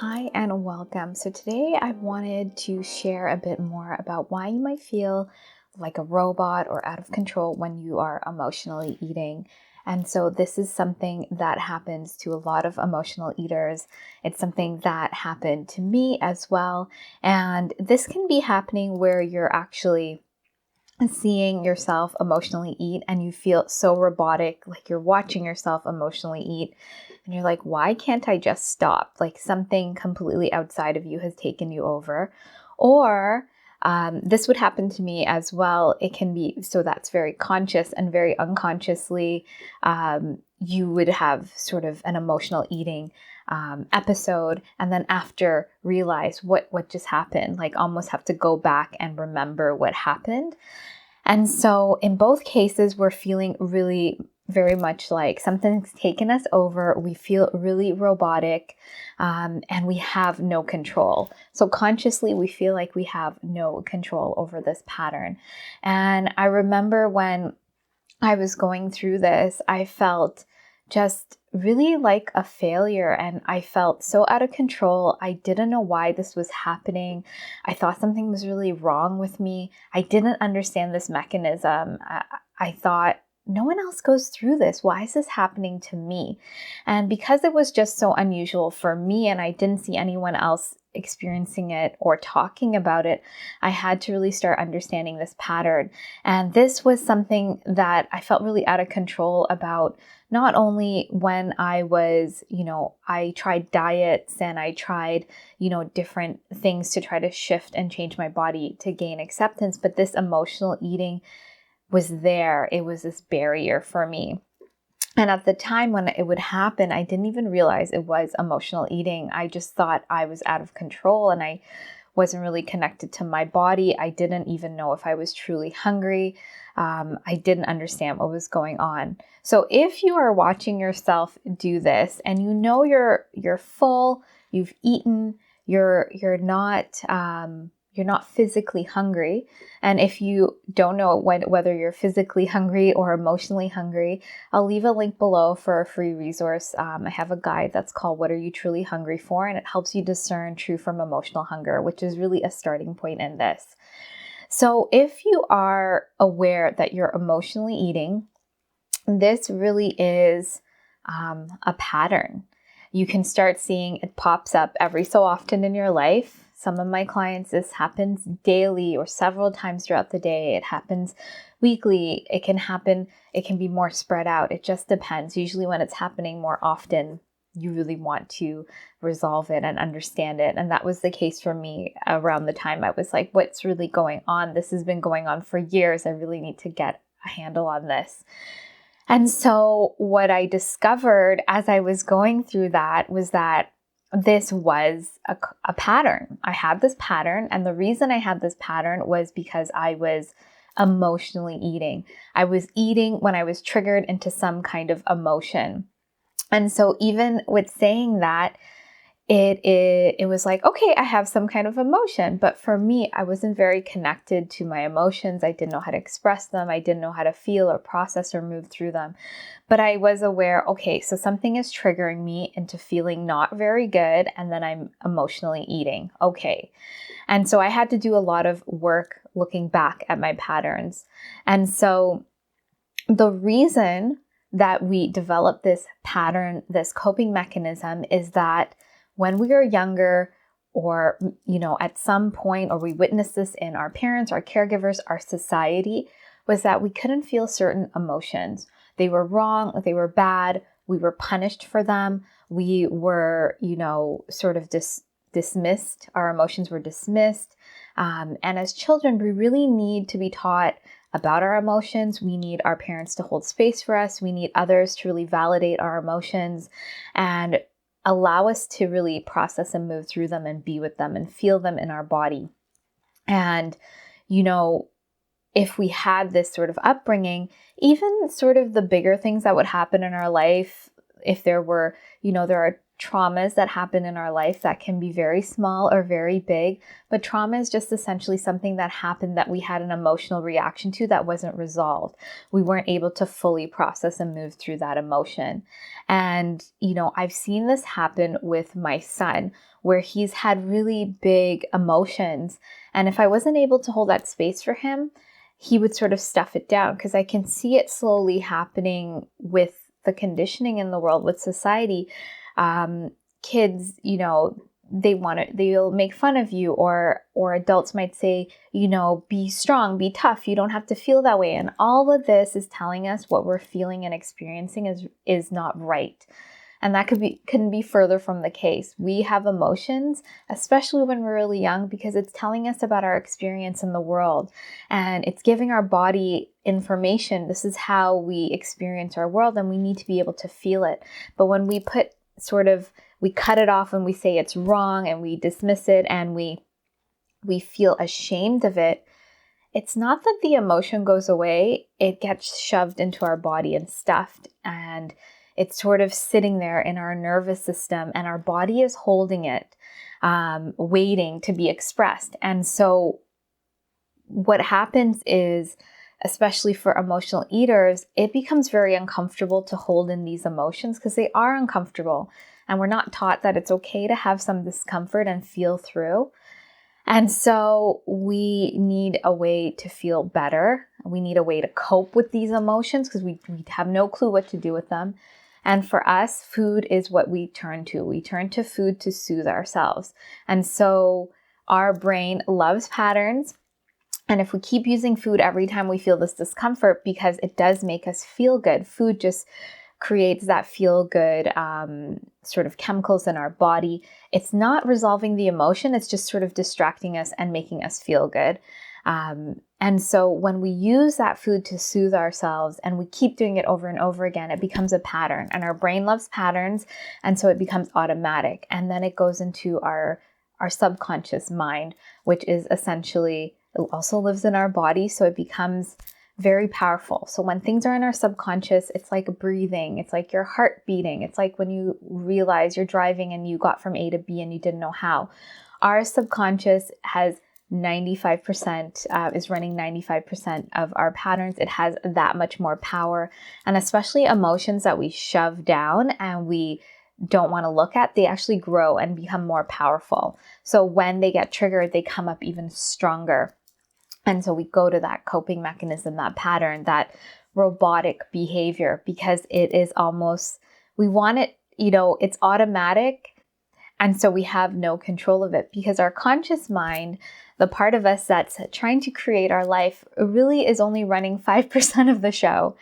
Hi and welcome. So today I wanted to share a bit more about why you might feel like a robot or out of control when you are emotionally eating. And so this is something that happens to a lot of emotional eaters. It's something that happened to me as well. And this can be happening where you're actually seeing yourself emotionally eat and you feel so robotic, like you're watching yourself emotionally eat and you're like, why can't I just stop? Like something completely outside of you has taken you over. Or this would happen to me as well. It can be, so that's very conscious and very unconsciously, you would have sort of an emotional eating episode, and then after realize what just happened, like almost have to go back and remember what happened. And so in both cases, we're feeling really very much like something's taken us over. We feel really robotic, and we have no control. So consciously, we feel like we have no control over this pattern. And I remember when I was going through this, I felt just really like a failure and I felt so out of control. I didn't know why this was happening. I thought something was really wrong with me. I didn't understand this mechanism. I thought, no one else goes through this. Why is this happening to me? And because it was just so unusual for me and I didn't see anyone else experiencing it or talking about it, I had to really start understanding this pattern. And this was something that I felt really out of control about, not only when I was, I tried diets and I tried, different things to try to shift and change my body to gain acceptance, but this emotional eating was there. It was this barrier for me. And at the time when it would happen, I didn't even realize it was emotional eating. I just thought I was out of control and I wasn't really connected to my body. I didn't even know if I was truly hungry. I didn't understand what was going on. So if you are watching yourself do this and you know you're full, you've eaten, you're not physically hungry, and if you don't know whether you're physically hungry or emotionally hungry, I'll leave a link below for a free resource. I have a guide that's called What Are You Truly Hungry For? And it helps you discern true from emotional hunger, which is really a starting point in this. So if you are aware that you're emotionally eating, this really is a pattern. You can start seeing it pops up every so often in your life. Some of my clients, this happens daily or several times throughout the day. It happens weekly. It can be more spread out. It just depends. Usually when it's happening more often, you really want to resolve it and understand it. And that was the case for me around the time I was like, what's really going on? This has been going on for years. I really need to get a handle on this. And so what I discovered as I was going through that was that this was a pattern. I had this pattern, and the reason I had this pattern was because I was emotionally eating. I was eating when I was triggered into some kind of emotion. And so even with saying that, it was like, okay, I have some kind of emotion. But for me, I wasn't very connected to my emotions. I didn't know how to express them. I didn't know how to feel or process or move through them. But I was aware, okay, so something is triggering me into feeling not very good. And then I'm emotionally eating. Okay. And so I had to do a lot of work looking back at my patterns. And so the reason that we develop this pattern, this coping mechanism, is that when we are younger, or, at some point, or we witnessed this in our parents, our caregivers, our society, was that we couldn't feel certain emotions. They were wrong, they were bad, we were punished for them, we were, sort of dismissed, our emotions were dismissed. And as children, we really need to be taught about our emotions. We need our parents to hold space for us. We need others to really validate our emotions and allow us to really process and move through them and be with them and feel them in our body. And, if we had this sort of upbringing, even sort of the bigger things that would happen in our life, if there were, there are traumas that happen in our life that can be very small or very big, but trauma is just essentially something that happened that we had an emotional reaction to that wasn't resolved. We weren't able to fully process and move through that emotion. And, I've seen this happen with my son, where he's had really big emotions. And if I wasn't able to hold that space for him, he would sort of stuff it down, because I can see it slowly happening with the conditioning in the world, with society. Kids, they'll make fun of you, or adults might say, be strong, be tough. You don't have to feel that way. And all of this is telling us what we're feeling and experiencing is not right. And that couldn't be further from the case. We have emotions, especially when we're really young, because it's telling us about our experience in the world, and it's giving our body information. This is how we experience our world, and we need to be able to feel it. But when we we cut it off and we say it's wrong and we dismiss it and we feel ashamed of it, it's not that the emotion goes away. It gets shoved into our body and stuffed, and it's sort of sitting there in our nervous system, and our body is holding it, waiting to be expressed. And so what happens is, especially for emotional eaters, it becomes very uncomfortable to hold in these emotions because they are uncomfortable. And we're not taught that it's okay to have some discomfort and feel through. And so we need a way to feel better. We need a way to cope with these emotions because we have no clue what to do with them. And for us, food is what we turn to. We turn to food to soothe ourselves. And so our brain loves patterns. And if we keep using food every time we feel this discomfort, because it does make us feel good, food just creates that feel good sort of chemicals in our body. It's not resolving the emotion. It's just sort of distracting us and making us feel good. And so when we use that food to soothe ourselves and we keep doing it over and over again, it becomes a pattern, and our brain loves patterns. And so it becomes automatic. And then it goes into our subconscious mind, which is essentially, it also lives in our body. So it becomes very powerful. So when things are in our subconscious, it's like breathing. It's like your heart beating. It's like when you realize you're driving and you got from A to B and you didn't know how. Our subconscious has 95%, is running 95% of our patterns. It has that much more power. And especially emotions that we shove down and we don't want to look at, they actually grow and become more powerful. So when they get triggered, they come up even stronger. And so we go to that coping mechanism, that pattern, that robotic behavior, because it is almost, we want it, it's automatic. And so we have no control of it, because our conscious mind, the part of us that's trying to create our life, really is only running 5% of the show.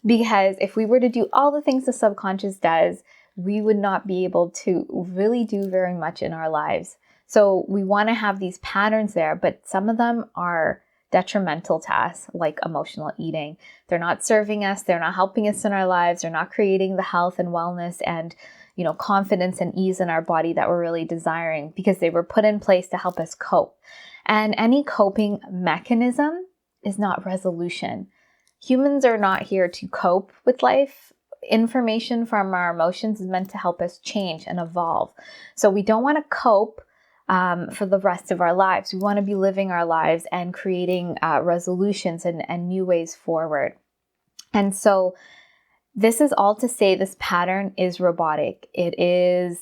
Because if we were to do all the things the subconscious does, we would not be able to really do very much in our lives. So we want to have these patterns there, but some of them are detrimental to us, like emotional eating. They're not serving us. They're not helping us in our lives. They're not creating the health and wellness and, confidence and ease in our body that we're really desiring, because they were put in place to help us cope. And any coping mechanism is not resolution. Humans are not here to cope with life. Information from our emotions is meant to help us change and evolve. So we don't want to cope for the rest of our lives. We want to be living our lives and creating resolutions and new ways forward. And so this is all to say this pattern is robotic. It is,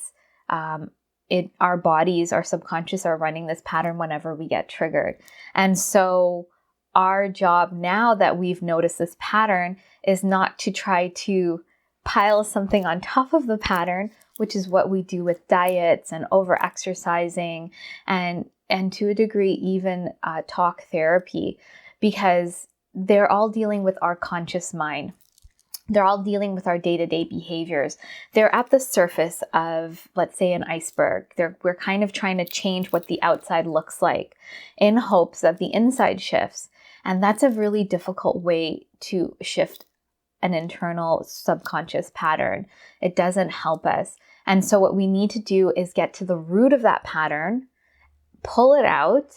our bodies, our subconscious are running this pattern whenever we get triggered. And so our job, now that we've noticed this pattern, is not to try to pile something on top of the pattern, which is what we do with diets and over-exercising and to a degree even talk therapy, because they're all dealing with our conscious mind. They're all dealing with our day-to-day behaviors. They're at the surface of, let's say, an iceberg. We're kind of trying to change what the outside looks like in hopes that the inside shifts. And that's a really difficult way to shift an internal subconscious pattern. It doesn't help us. And so what we need to do is get to the root of that pattern, pull it out,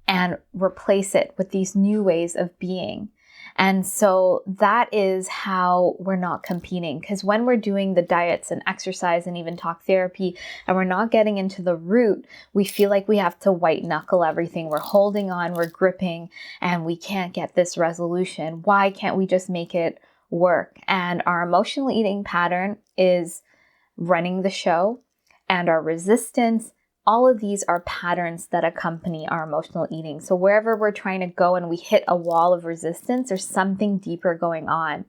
and replace it with these new ways of being. And so that is how we're not competing. Because when we're doing the diets and exercise and even talk therapy, and we're not getting into the root, we feel like we have to white knuckle everything. We're holding on, we're gripping, and we can't get this resolution. Why can't we just make it work? And our emotional eating pattern is running the show, and our resistance. All of these are patterns that accompany our emotional eating. So wherever we're trying to go and we hit a wall of resistance, there's something deeper going on.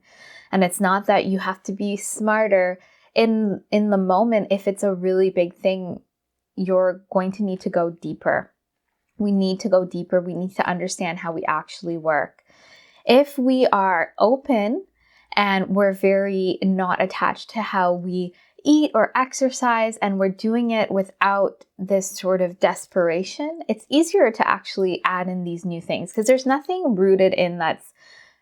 And it's not that you have to be smarter in the moment. If it's a really big thing, you're going to need to go deeper. We need to go deeper. We need to understand how we actually work. If we are open and we're very not attached to how we eat or exercise, and we're doing it without this sort of desperation, it's easier to actually add in these new things because there's nothing rooted in that's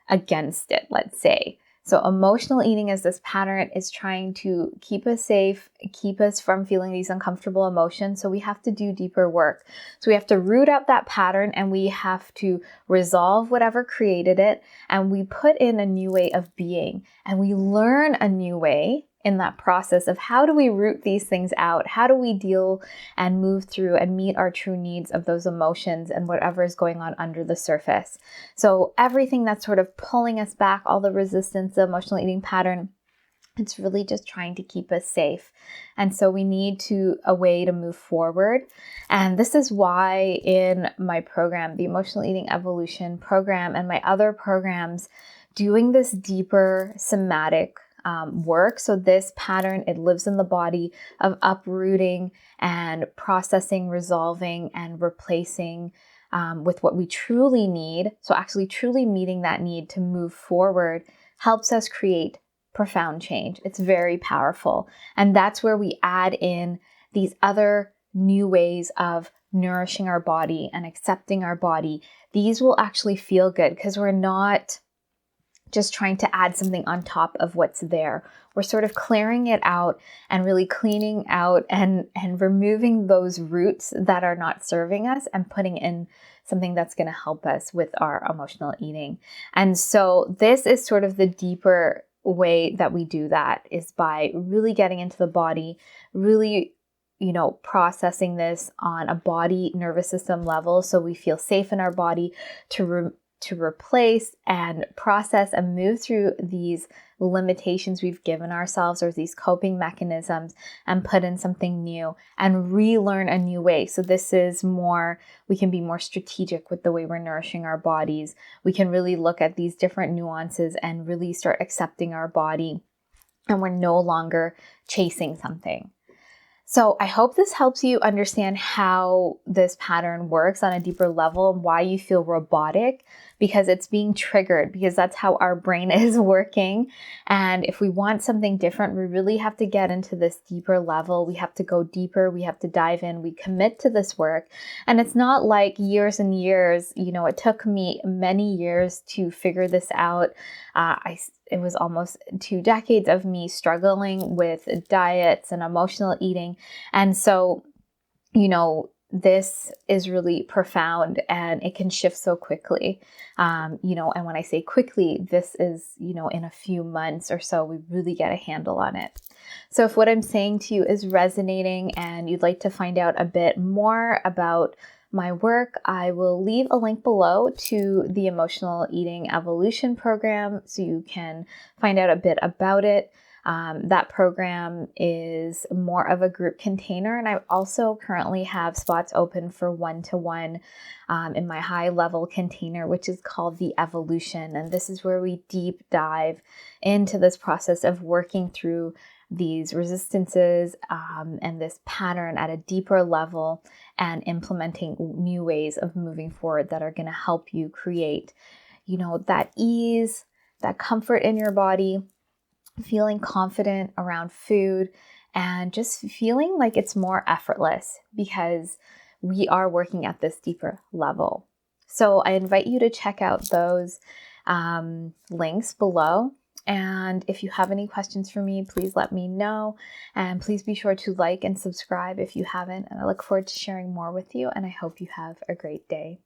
against it, let's say. So emotional eating as this pattern is trying to keep us safe, keep us from feeling these uncomfortable emotions. So we have to do deeper work. So we have to root out that pattern, and we have to resolve whatever created it. And we put in a new way of being, and we learn a new way in that process of how do we root these things out? How do we deal and move through and meet our true needs of those emotions and whatever is going on under the surface? So everything that's sort of pulling us back, all the resistance, the emotional eating pattern, it's really just trying to keep us safe. And so we need a way to move forward. And this is why in my program, the Emotional Eating Evolution program, and my other programs, doing this deeper somatic work. So this pattern, it lives in the body of uprooting and processing, resolving, and replacing with what we truly need. So actually truly meeting that need to move forward helps us create profound change. It's very powerful. And that's where we add in these other new ways of nourishing our body and accepting our body. These will actually feel good because we're not just trying to add something on top of what's there. We're sort of clearing it out and really cleaning out and removing those roots that are not serving us and putting in something that's going to help us with our emotional eating. And so this is sort of the deeper way that we do that, is by really getting into the body, really processing this on a body nervous system level, so we feel safe in our body to replace and process and move through these limitations we've given ourselves or these coping mechanisms and put in something new and relearn a new way. So this is more, we can be more strategic with the way we're nourishing our bodies. We can really look at these different nuances and really start accepting our body, and we're no longer chasing something. So I hope this helps you understand how this pattern works on a deeper level and why you feel robotic, because it's being triggered, because that's how our brain is working. And if we want something different, we really have to get into this deeper level. We have to go deeper. We have to dive in. We commit to this work. And it's not like years and years. It took me many years to figure this out. It was almost 2 decades of me struggling with diets and emotional eating. And so, this is really profound, and it can shift so quickly. And when I say quickly, this is, in a few months or so, we really get a handle on it. So if what I'm saying to you is resonating and you'd like to find out a bit more about my work, I will leave a link below to the Emotional Eating Evolution program so you can find out a bit about it. That program is more of a group container, and I also currently have spots open for one-to-one in my high-level container, which is called the Evolution. And this is where we deep dive into this process of working through these resistances and this pattern at a deeper level and implementing new ways of moving forward that are going to help you create, that ease, that comfort in your body, feeling confident around food, and just feeling like it's more effortless because we are working at this deeper level. So I invite you to check out those links below. And if you have any questions for me, please let me know. And please be sure to like and subscribe if you haven't. And I look forward to sharing more with you. And I hope you have a great day.